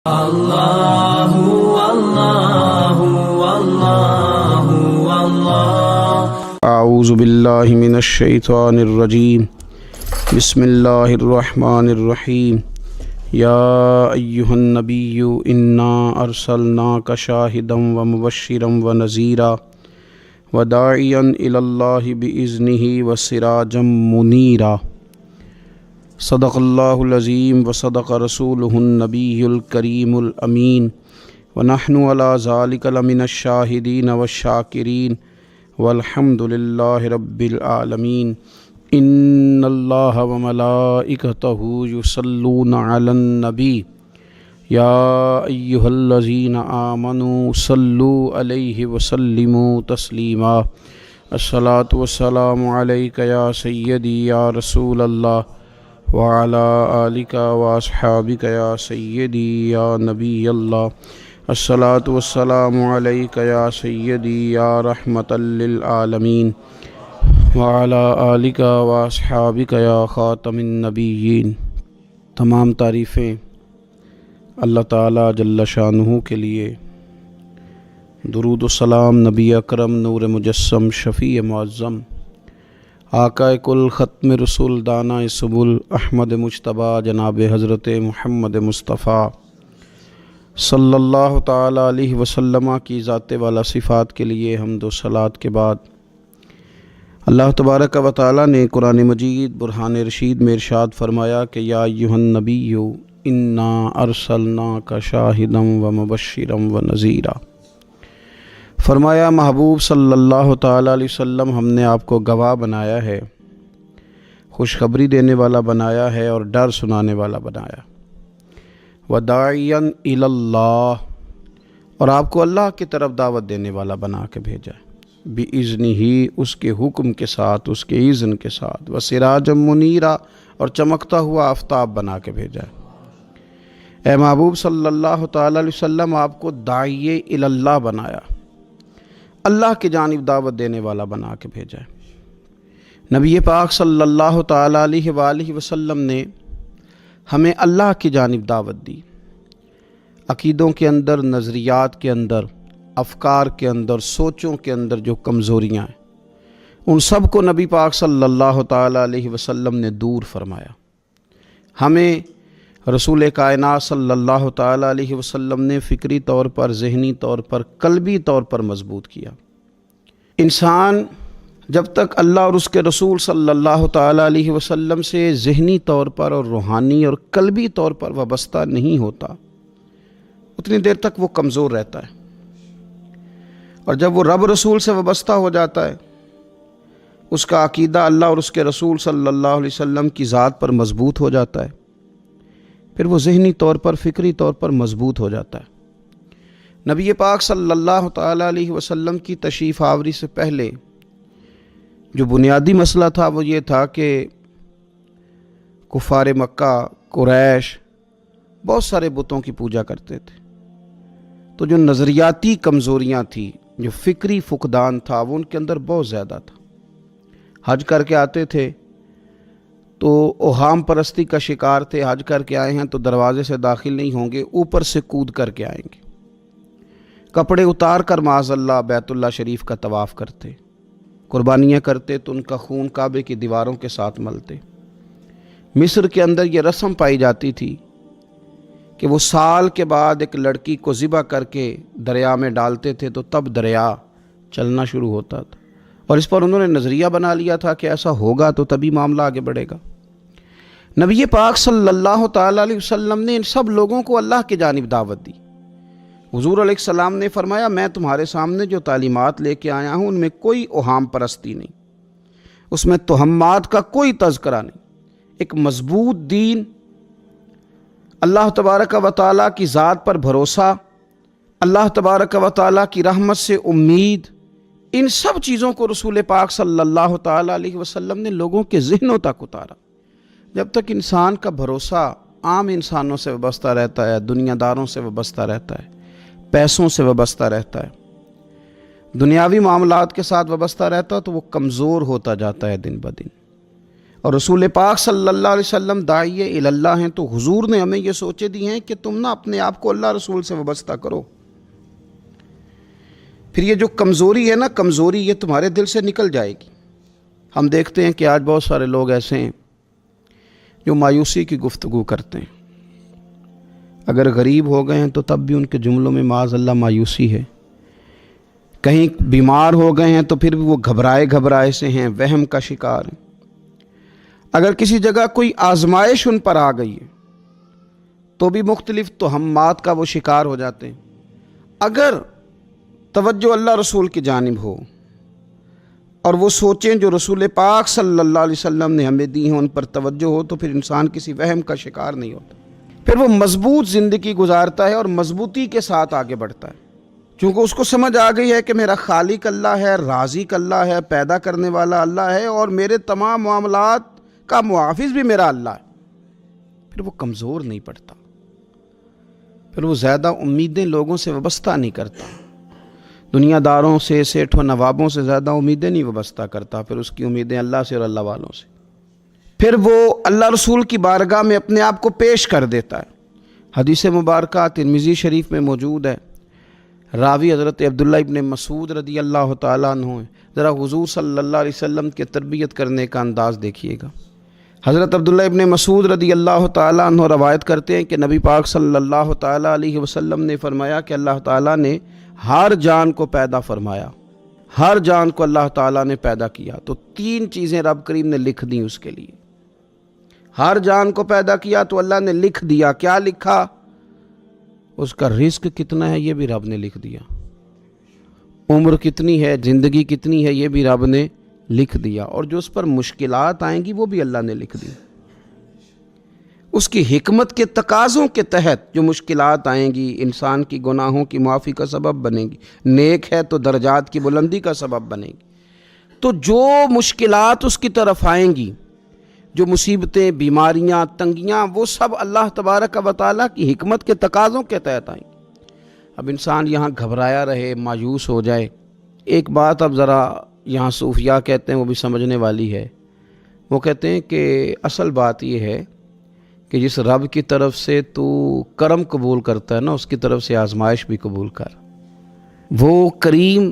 اللہ اللہ اللہ اللہ۔ اعوذ باللہ من الشیطان الرجیم، بسم اللہ الرحمن الرحیم۔ یا ایہا النبی انا ارسلناک شاہدا ومبشرا ونذیرا وداعیا الی اللہ باذنہ وسراجا منیرا۔ صدق اللہ العظیم وصدق رسولہ النبی الکریم الامین، ونحن علی ذلک لمن الشاہدین والشاکرین، والحمد للہ رب العالمین۔ ان اللہ وملائکتہ یصلون علی النبی یا ایہا الذین آمنوا صلوا علیہ وسلموا تسلیما۔ الصلاۃ والسلام علیک یا سیدی یا رسول اللہ وعلی آلک واصحابک یا سیدی یا نبی اللہ۔ الصلاۃ والسلام علیک یا سیدی یا رحمۃ للعالمین وعلی آلک واصحابک یا خاتم النبیین۔ تمام تعریفیں اللہ تعالیٰ جل شانہ کے لیے، درود و سلام نبی اکرم نور مجسم شفیع معظم آقا کل ختم رسول دانا سبل احمد مجتبیٰ جناب حضرت محمد مصطفیٰ صلی اللہ تعالیٰ علیہ وسلم کی ذات والا صفات کے لیے حمد و صلوات کے بعد، اللہ تبارک و تعالیٰ نے قرآن مجید برہان رشید میں ارشاد فرمایا کہ یا ایھا النبی انا ارسلناک شاہدا ومبشرا ونذیرا۔ فرمایا محبوب صلی اللہ تعالیٰ علیہ وسلم، ہم نے آپ کو گواہ بنایا ہے، خوشخبری دینے والا بنایا ہے اور ڈر سنانے والا بنایا، وداعیا الی اللہ، اور آپ کو اللہ کی طرف دعوت دینے والا بنا کے بھیجا ہے، بِإِذْنِهِ، اس کے حکم کے ساتھ، اس کے اذن کے ساتھ، وسراجا منیرا، اور چمکتا ہوا آفتاب بنا کے بھیجا ہے۔ اے محبوب صلی اللہ تعالیٰ علیہ وسلم، آپ کو داعی الی اللہ بنایا، اللہ کی جانب دعوت دینے والا بنا کے بھیجا ہے۔ نبی پاک صلی اللہ تعالیٰ علیہ وآلہ وسلم نے ہمیں اللہ کی جانب دعوت دی۔ عقیدوں کے اندر، نظریات کے اندر، افکار کے اندر، سوچوں کے اندر جو کمزوریاں ہیں، ان سب کو نبی پاک صلی اللہ تعالیٰ علیہ وسلم نے دور فرمایا۔ ہمیں رسول کائنات صلی اللہ تعالیٰ علیہ وسلم نے فکری طور پر، ذہنی طور پر، قلبی طور پر مضبوط کیا۔ انسان جب تک اللہ اور اس کے رسول صلی اللہ تعالیٰ علیہ وسلم سے ذہنی طور پر اور روحانی اور قلبی طور پر وابستہ نہیں ہوتا، اتنی دیر تک وہ کمزور رہتا ہے، اور جب وہ رب رسول سے وابستہ ہو جاتا ہے، اس کا عقیدہ اللہ اور اس کے رسول صلی اللہ علیہ وسلم کی ذات پر مضبوط ہو جاتا ہے، پھر وہ ذہنی طور پر، فکری طور پر مضبوط ہو جاتا ہے۔ نبی پاک صلی اللہ تعالیٰ علیہ وسلم کی تشریف آوری سے پہلے جو بنیادی مسئلہ تھا وہ یہ تھا کہ کفار مکہ، قریش بہت سارے بتوں کی پوجا کرتے تھے، تو جو نظریاتی کمزوریاں تھیں، جو فکری فقدان تھا، وہ ان کے اندر بہت زیادہ تھا۔ حج کر کے آتے تھے تو اوہام پرستی کا شکار تھے، حج کر کے آئے ہیں تو دروازے سے داخل نہیں ہوں گے، اوپر سے کود کر کے آئیں گے، کپڑے اتار کر معاذ اللہ بیت اللہ شریف کا طواف کرتے، قربانیاں کرتے تو ان کا خون کعبے کی دیواروں کے ساتھ ملتے۔ مصر کے اندر یہ رسم پائی جاتی تھی کہ وہ سال کے بعد ایک لڑکی کو ذبح کر کے دریا میں ڈالتے تھے تو تب دریا چلنا شروع ہوتا تھا، اور اس پر انہوں نے نظریہ بنا لیا تھا کہ ایسا ہوگا تو تبھی معاملہ آگے بڑھے گا۔ نبی پاک صلی اللہ تعالیٰ علیہ وسلم نے ان سب لوگوں کو اللہ کی جانب دعوت دی۔ حضور علیہ السلام نے فرمایا، میں تمہارے سامنے جو تعلیمات لے کے آیا ہوں ان میں کوئی اوہام پرستی نہیں، اس میں توہمات کا کوئی تذکرہ نہیں، ایک مضبوط دین، اللہ تبارک و تعالیٰ کی ذات پر بھروسہ، اللہ تبارک و تعالیٰ کی رحمت سے امید، ان سب چیزوں کو رسول پاک صلی اللہ تعالیٰ علیہ وسلم نے لوگوں کے ذہنوں تک اتارا۔ جب تک انسان کا بھروسہ عام انسانوں سے وابستہ رہتا ہے، دنیا داروں سے وابستہ رہتا ہے، پیسوں سے وابستہ رہتا ہے، دنیاوی معاملات کے ساتھ وابستہ رہتا ہے، تو وہ کمزور ہوتا جاتا ہے دن بدن، اور رسول پاک صلی اللہ علیہ وسلم داعیہ الی اللہ ہیں، تو حضور نے ہمیں یہ سوچے دی ہیں کہ تم نہ اپنے آپ کو اللہ رسول سے وابستہ کرو. پھر یہ جو کمزوری ہے نا، کمزوری یہ تمہارے دل سے نکل جائے گی. ہم دیکھتے ہیں کہ آج بہت سارے لوگ ایسے ہیں جو مایوسی کی گفتگو کرتے ہیں. اگر غریب ہو گئے ہیں تو تب بھی ان کے جملوں میں معاذ اللہ مایوسی ہے. کہیں بیمار ہو گئے ہیں تو پھر بھی وہ گھبرائے سے ہیں، وہم کا شکار ہیں. اگر کسی جگہ کوئی آزمائش ان پر آ گئی ہے تو بھی مختلف توہمات کا وہ شکار ہو جاتے ہیں. اگر توجہ اللہ رسول کی جانب ہو اور وہ سوچیں جو رسول پاک صلی اللہ علیہ وسلم نے ہمیں دی ہیں ان پر توجہ ہو، تو پھر انسان کسی وہم کا شکار نہیں ہوتا. پھر وہ مضبوط زندگی گزارتا ہے اور مضبوطی کے ساتھ آگے بڑھتا ہے، چونکہ اس کو سمجھ آ گئی ہے کہ میرا خالق اللہ ہے، رازق اللہ ہے، پیدا کرنے والا اللہ ہے، اور میرے تمام معاملات کا محافظ بھی میرا اللہ ہے. پھر وہ کمزور نہیں پڑتا، پھر وہ زیادہ امیدیں لوگوں سے وابستہ نہیں کرتا، دنیا داروں سے، سیٹھوں نوابوں سے زیادہ امیدیں نہیں وابستہ کرتا. پھر اس کی امیدیں اللہ سے اور اللہ والوں سے. پھر وہ اللہ رسول کی بارگاہ میں اپنے آپ کو پیش کر دیتا ہے. حدیث مبارکہ ترمذی شریف میں موجود ہے. راوی حضرت عبداللہ ابن مسعود رضی اللہ تعالیٰ عنہ ہیں. ذرا حضور صلی اللہ علیہ وسلم کے تربیت کرنے کا انداز دیکھیے گا. حضرت عبداللہ ابن مسعود رضی اللہ تعالیٰ عنہ روایت کرتے ہیں کہ نبی پاک صلی اللہ تعالیٰ علیہ وسلم نے فرمایا کہ اللہ تعالیٰ نے ہر جان کو پیدا فرمایا، ہر جان کو اللہ تعالیٰ نے پیدا کیا. تو 3 چیزیں رب کریم نے لکھ دیں اس کے لیے. ہر جان کو پیدا کیا تو اللہ نے لکھ دیا. کیا لکھا؟ اس کا رزق کتنا ہے یہ بھی رب نے لکھ دیا، عمر کتنی ہے، زندگی کتنی ہے یہ بھی رب نے لکھ دیا، اور جو اس پر مشکلات آئیں گی وہ بھی اللہ نے لکھ دی. اس کی حکمت کے تقاضوں کے تحت جو مشکلات آئیں گی انسان کی گناہوں کی معافی کا سبب بنے گی، نیک ہے تو درجات کی بلندی کا سبب بنے گی. تو جو مشکلات اس کی طرف آئیں گی، جو مصیبتیں، بیماریاں، تنگیاں، وہ سب اللہ تبارک و تعالیٰ کی حکمت کے تقاضوں کے تحت آئیں گی. اب انسان یہاں گھبرایا رہے، مایوس ہو جائے. ایک بات اب ذرا یہاں صوفیاء کہتے ہیں، وہ بھی سمجھنے والی ہے. وہ کہتے ہیں کہ اصل بات یہ ہے کہ جس رب کی طرف سے تو کرم قبول کرتا ہے نا، اس کی طرف سے آزمائش بھی قبول کر. وہ کریم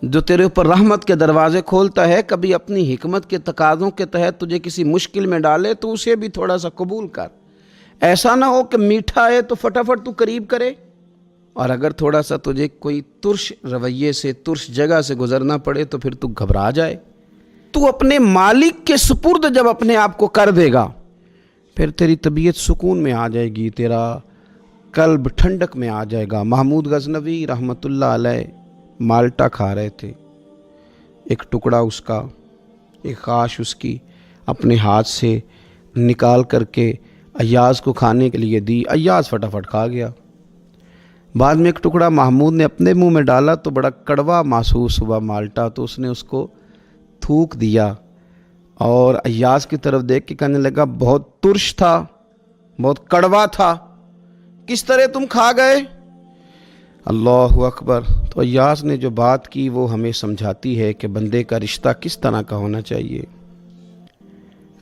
جو تیرے اوپر رحمت کے دروازے کھولتا ہے، کبھی اپنی حکمت کے تقاضوں کے تحت تجھے کسی مشکل میں ڈالے تو اسے بھی تھوڑا سا قبول کر. ایسا نہ ہو کہ میٹھا ہے تو فٹافٹ تو قریب کرے، اور اگر تھوڑا سا تجھے کوئی ترش رویے سے، ترش جگہ سے گزرنا پڑے تو پھر تو گھبرا جائے. تو اپنے مالک کے سپرد جب اپنے آپ کو کر دے گا، پھر تیری طبیعت سکون میں آ جائے گی، تیرا قلب ٹھنڈک میں آ جائے گا. محمود غزنوی رحمۃ اللہ علیہ مالٹا کھا رہے تھے. ایک ٹکڑا اس کا، ایک خاش اس کی اپنے ہاتھ سے نکال کر کے ایاز کو کھانے کے لیے دی. ایاز فٹافٹ کھا گیا. بعد میں ایک ٹکڑا محمود نے اپنے منہ میں ڈالا تو بڑا کڑوا محسوس ہوا مالٹا، تو اس نے اس کو تھوک دیا اور ایاز کی طرف دیکھ کے کہنے لگا بہت ترش تھا، بہت کڑوا تھا، کس طرح تم کھا گئے؟ اللہ اکبر. تو ایاز نے جو بات کی وہ ہمیں سمجھاتی ہے کہ بندے کا رشتہ کس طرح کا ہونا چاہیے.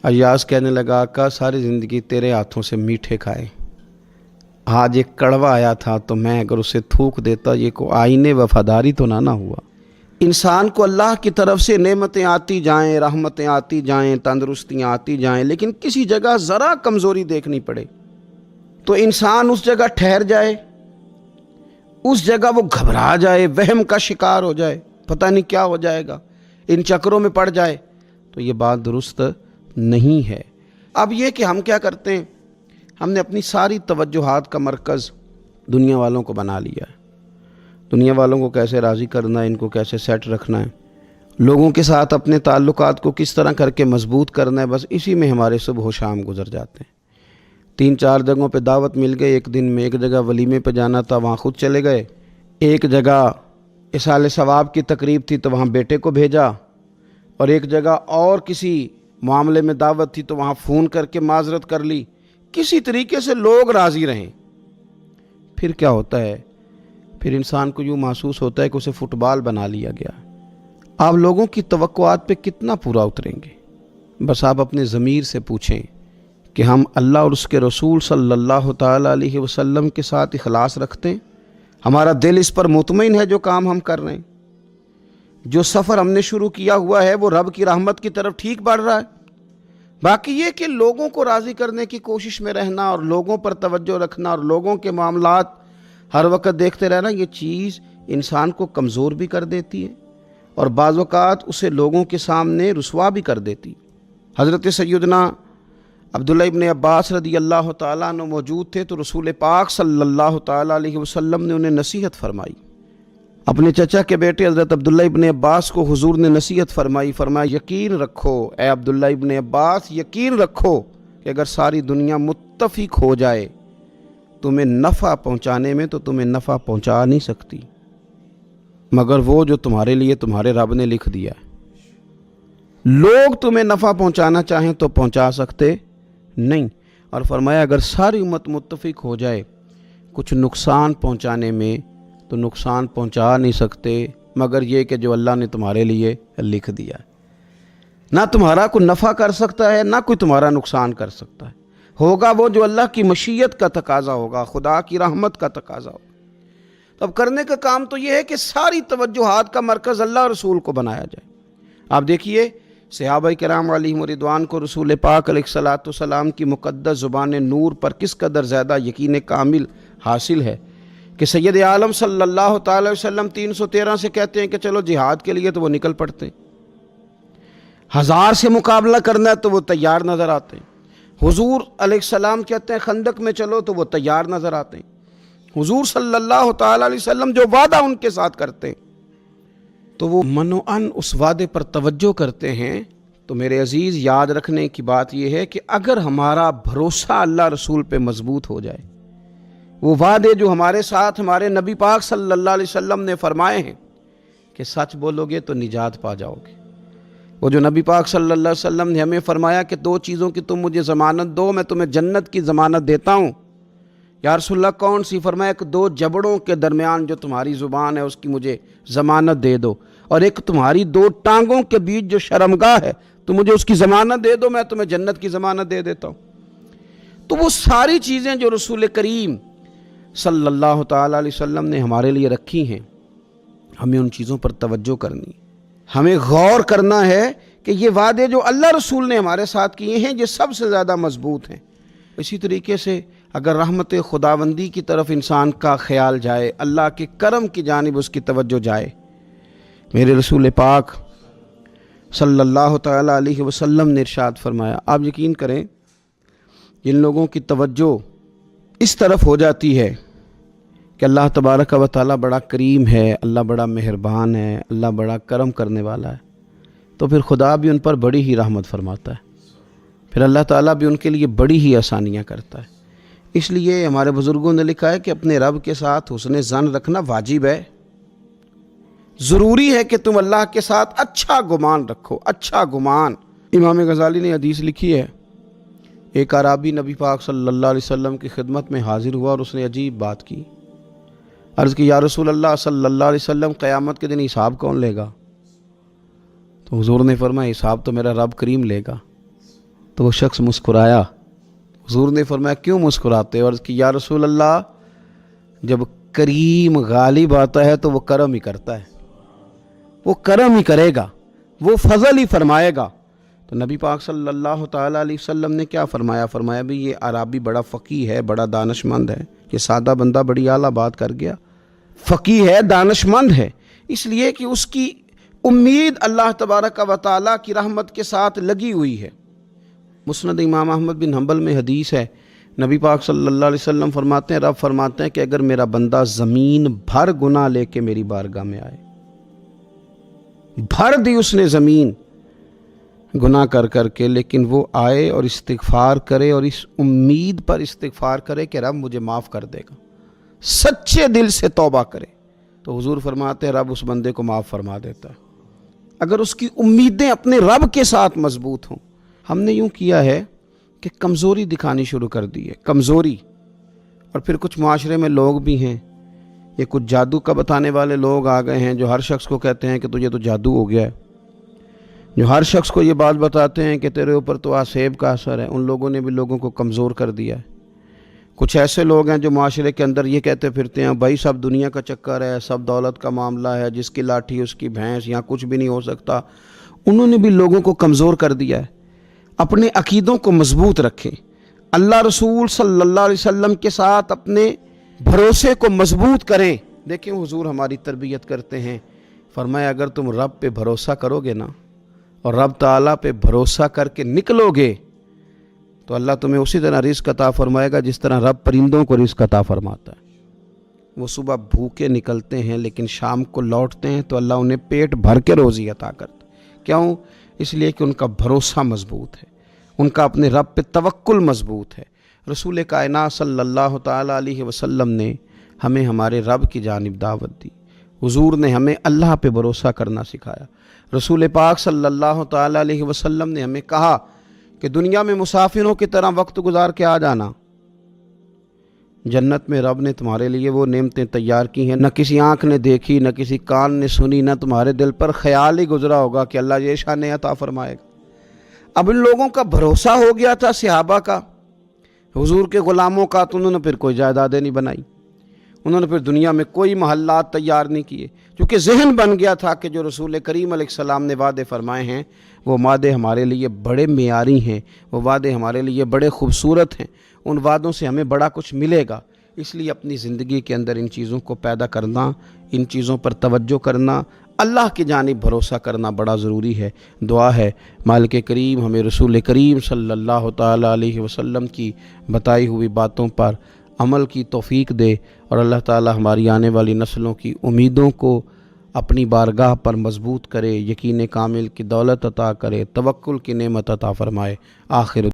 ایاز کہنے لگا آقا ساری زندگی تیرے ہاتھوں سے میٹھے کھائے، آج ایک کڑوا آیا تھا تو میں اگر اسے تھوک دیتا، یہ کو آئینے وفاداری تو نہ ہوا. انسان کو اللہ کی طرف سے نعمتیں آتی جائیں، رحمتیں آتی جائیں، تندرستیاں آتی جائیں، لیکن کسی جگہ ذرا کمزوری دیکھنی پڑے تو انسان اس جگہ ٹھہر جائے، اس جگہ وہ گھبرا جائے، وہم کا شکار ہو جائے، پتہ نہیں کیا ہو جائے گا، ان چکروں میں پڑ جائے. تو یہ بات درست نہیں ہے. اب یہ کہ ہم کیا کرتے ہیں، ہم نے اپنی ساری توجہات کا مرکز دنیا والوں کو بنا لیا ہے. دنیا والوں کو کیسے راضی کرنا ہے، ان کو کیسے سیٹ رکھنا ہے، لوگوں کے ساتھ اپنے تعلقات کو کس طرح کر کے مضبوط کرنا ہے، بس اسی میں ہمارے صبح و شام گزر جاتے ہیں. 3-4 جگہوں پہ دعوت مل گئی ایک دن میں. ایک جگہ ولیمے پہ جانا تھا، وہاں خود چلے گئے. ایک جگہ اصال ثواب کی تقریب تھی تو وہاں بیٹے کو بھیجا، اور ایک جگہ اور کسی معاملے میں دعوت تھی تو وہاں فون کر کے معذرت کر لی. کسی طریقے سے لوگ راضی رہیں. پھر کیا ہوتا ہے، پھر انسان کو یوں محسوس ہوتا ہے کہ اسے فٹ بال بنا لیا گیا. آپ لوگوں کی توقعات پہ کتنا پورا اتریں گے، بس آپ اپنے ضمیر سے پوچھیں کہ ہم اللہ اور اس کے رسول صلی اللہ تعالیٰ علیہ وسلم کے ساتھ اخلاص رکھتے ہیں؟ ہمارا دل اس پر مطمئن ہے جو کام ہم کر رہے ہیں؟ جو سفر ہم نے شروع کیا ہوا ہے وہ رب کی رحمت کی طرف ٹھیک بڑھ رہا ہے؟ باقی یہ کہ لوگوں کو راضی کرنے کی کوشش میں رہنا اور لوگوں پر توجہ رکھنا اور لوگوں کے معاملات ہر وقت دیکھتے رہنا، یہ چیز انسان کو کمزور بھی کر دیتی ہے اور بعض اوقات اسے لوگوں کے سامنے رسوا بھی کر دیتی۔ حضرت سیدنا عبداللہ ابن عباس رضی اللہ تعالیٰ عنہ موجود تھے تو رسول پاک صلی اللہ تعالیٰ علیہ وسلم نے انہیں نصیحت فرمائی۔ اپنے چچا کے بیٹے حضرت عبداللہ ابن عباس کو حضور نے نصیحت فرمائی، فرمایا یقین رکھو اے عبداللہ ابن عباس، یقین رکھو کہ اگر ساری دنیا متفق ہو جائے تمہیں نفع پہنچانے میں تو تمہیں نفع پہنچا نہیں سکتی مگر وہ جو تمہارے لیے تمہارے رب نے لکھ دیا ہے۔ لوگ تمہیں نفع پہنچانا چاہیں تو پہنچا سکتے نہیں، اور فرمایا اگر ساری امت متفق ہو جائے کچھ نقصان پہنچانے میں تو نقصان پہنچا نہیں سکتے مگر یہ کہ جو اللہ نے تمہارے لیے لکھ دیا ہے۔ نہ تمہارا کوئی نفع کر سکتا ہے نہ کوئی تمہارا نقصان کر سکتا ہے، ہوگا وہ جو اللہ کی مشیت کا تقاضا ہوگا، خدا کی رحمت کا تقاضا ہوگا۔ تو اب کرنے کا کام تو یہ ہے کہ ساری توجہات کا مرکز اللہ رسول کو بنایا جائے۔ آپ دیکھیے صحابہ کرام علیہم رضوان کو رسول پاک علیہ الصلوۃ والسلام کی مقدس زبان نور پر کس قدر زیادہ یقین کامل حاصل ہے کہ سید عالم صلی اللہ تعالی وسلم 313 سے کہتے ہیں کہ چلو جہاد کے لیے تو وہ نکل پڑتے ہیں، 1000 سے مقابلہ کرنا ہے تو وہ تیار نظر آتے ہیں۔ حضور علیہ السلام کہتے ہیں خندق میں چلو تو وہ تیار نظر آتے ہیں۔ حضور صلی اللہ تعالی علیہ وسلم جو وعدہ ان کے ساتھ کرتے ہیں تو وہ منوعاً اس وعدے پر توجہ کرتے ہیں۔ تو میرے عزیز یاد رکھنے کی بات یہ ہے کہ اگر ہمارا بھروسہ اللہ رسول پہ مضبوط ہو جائے، وہ وعدے جو ہمارے ساتھ ہمارے نبی پاک صلی اللہ علیہ وسلم نے فرمائے ہیں کہ سچ بولو گے تو نجات پا جاؤ گے، وہ جو نبی پاک صلی اللہ علیہ وسلم نے ہمیں فرمایا کہ 2 چیزوں کی تم مجھے ضمانت دو، میں تمہیں جنت کی ضمانت دیتا ہوں۔ یا رسول اللہ کون سی؟ فرمایا کہ 2 جبڑوں کے درمیان جو تمہاری زبان ہے اس کی مجھے ضمانت دے دو، اور ایک تمہاری 2 ٹانگوں کے بیچ جو شرمگاہ ہے تو مجھے اس کی ضمانت دے دو، میں تمہیں جنت کی ضمانت دے دیتا ہوں۔ تو وہ ساری چیزیں جو رسول کریم صلی اللہ تعالیٰ علیہ وسلم نے ہمارے لیے رکھی ہیں، ہمیں ان چیزوں پر توجہ کرنی، ہمیں غور کرنا ہے کہ یہ وعدے جو اللہ رسول نے ہمارے ساتھ کیے ہیں یہ سب سے زیادہ مضبوط ہیں۔ اسی طریقے سے اگر رحمت خداوندی کی طرف انسان کا خیال جائے، اللہ کے کرم کی جانب اس کی توجہ جائے، میرے رسول پاک صلی اللہ تعالیٰ علیہ وسلم نے ارشاد فرمایا، آپ یقین کریں جن لوگوں کی توجہ اس طرف ہو جاتی ہے کہ اللہ تبارک و تعالیٰ بڑا کریم ہے، اللہ بڑا مہربان ہے، اللہ بڑا کرم کرنے والا ہے، تو پھر خدا بھی ان پر بڑی ہی رحمت فرماتا ہے، پھر اللہ تعالیٰ بھی ان کے لیے بڑی ہی آسانیاں کرتا ہے۔ اس لیے ہمارے بزرگوں نے لکھا ہے کہ اپنے رب کے ساتھ حسن ظن رکھنا واجب ہے، ضروری ہے کہ تم اللہ کے ساتھ اچھا گمان رکھو، اچھا گمان۔ امام غزالی نے حدیث لکھی ہے، ایک اعرابی نبی پاک صلی اللہ علیہ وسلم کی خدمت میں حاضر ہوا اور اس نے عجیب بات کی، عرض کی یا رسول اللہ صلی اللہ علیہ وسلم قیامت کے دن حساب کون لے گا؟ تو حضور نے فرمایا حساب تو میرا رب کریم لے گا۔ تو وہ شخص مسکرایا، حضور نے فرمایا کیوں مسکراتے ہو؟ عرض کی یا رسول اللہ جب کریم غالب آتا ہے تو وہ کرم ہی کرتا ہے، وہ کرم ہی کرے گا، وہ فضل ہی فرمائے گا۔ تو نبی پاک صلی اللہ تعالیٰ علیہ وسلم نے کیا فرمایا؟ فرمایا بھی یہ عربی بڑا فقیہ ہے، بڑا دانش مند ہے، یہ سادہ بندہ بڑی اعلیٰ بات کر گیا، فقیہ ہے، دانش مند ہے، اس لیے کہ اس کی امید اللہ تبارک و تعالیٰ کی رحمت کے ساتھ لگی ہوئی ہے۔ مسند امام احمد بن حنبل میں حدیث ہے، نبی پاک صلی اللہ علیہ وسلم فرماتے ہیں، رب فرماتے ہیں کہ اگر میرا بندہ زمین بھر گناہ لے کے میری بارگاہ میں آئے، بھر دی اس نے زمین گناہ کر کر کے، لیکن وہ آئے اور استغفار کرے اور اس امید پر استغفار کرے کہ رب مجھے معاف کر دے گا، سچے دل سے توبہ کرے، تو حضور فرماتے ہیں رب اس بندے کو معاف فرما دیتا ہے، اگر اس کی امیدیں اپنے رب کے ساتھ مضبوط ہوں۔ ہم نے یوں کیا ہے کہ کمزوری دکھانی شروع کر دی ہے، کمزوری، اور پھر کچھ معاشرے میں لوگ بھی ہیں، یہ کچھ جادو کا بتانے والے لوگ آ گئے ہیں جو ہر شخص کو کہتے ہیں کہ تجھے تو جادو ہو گیا ہے، جو ہر شخص کو یہ بات بتاتے ہیں کہ تیرے اوپر تو آسیب کا اثر ہے، ان لوگوں نے بھی لوگوں کو کمزور کر دیا ہے۔ کچھ ایسے لوگ ہیں جو معاشرے کے اندر یہ کہتے پھرتے ہیں بھائی سب دنیا کا چکر ہے، سب دولت کا معاملہ ہے، جس کی لاٹھی اس کی بھینس، یہاں کچھ بھی نہیں ہو سکتا۔ انہوں نے بھی لوگوں کو کمزور کر دیا ہے۔ اپنے عقیدوں کو مضبوط رکھیں، اللہ رسول صلی اللہ علیہ وسلم کے ساتھ اپنے بھروسے کو مضبوط کریں۔ دیکھیں حضور ہماری تربیت کرتے ہیں، فرمایا اگر تم رب پہ بھروسہ کرو گے نا اور رب تعالیٰ پہ بھروسہ کر کے نکلو گے تو اللہ تمہیں اسی طرح رزق عطا فرمائے گا جس طرح رب پرندوں کو رزق عطا فرماتا ہے۔ وہ صبح بھوکے نکلتے ہیں لیکن شام کو لوٹتے ہیں تو اللہ انہیں پیٹ بھر کے روزی عطا کرتا ہے۔ کیوں؟ اس لیے کہ ان کا بھروسہ مضبوط ہے، ان کا اپنے رب پہ توکل مضبوط ہے۔ رسول کائنات صلی اللہ تعالیٰ علیہ وسلم نے ہمیں ہمارے رب کی جانب دعوت دی، حضور نے ہمیں اللہ پہ بھروسہ کرنا سکھایا۔ رسول پاک صلی اللہ تعالیٰ علیہ وسلم نے ہمیں کہا کہ دنیا میں مسافروں کی طرح وقت گزار کے آ جانا، جنت میں رب نے تمہارے لیے وہ نعمتیں تیار کی ہیں نہ کسی آنکھ نے دیکھی، نہ کسی کان نے سنی، نہ تمہارے دل پر خیال ہی گزرا ہوگا کہ اللہ یہ شان عطا فرمائے گا۔ اب ان لوگوں کا بھروسہ ہو گیا تھا صحابہ کا، حضور کے غلاموں کا، تو انہوں نے پھر کوئی جائیدادیں نہیں بنائی، انہوں نے پھر دنیا میں کوئی محلات تیار نہیں کیے، کیونکہ ذہن بن گیا تھا کہ جو رسول کریم علیہ السلام نے وعدے فرمائے ہیں وہ وعدے ہمارے لیے بڑے معیاری ہیں، وہ وعدے ہمارے لیے بڑے خوبصورت ہیں، ان وعدوں سے ہمیں بڑا کچھ ملے گا۔ اس لیے اپنی زندگی کے اندر ان چیزوں کو پیدا کرنا، ان چیزوں پر توجہ کرنا، اللہ کی جانب بھروسہ کرنا بڑا ضروری ہے۔ دعا ہے مالک کریم ہمیں رسول کریم صلی اللہ تعالیٰ علیہ وسلم کی بتائی ہوئی باتوں پر عمل کی توفیق دے، اور اللہ تعالیٰ ہماری آنے والی نسلوں کی امیدوں کو اپنی بارگاہ پر مضبوط کرے، یقین کامل کی دولت عطا کرے، توکل کی نعمت عطا فرمائے۔ آخر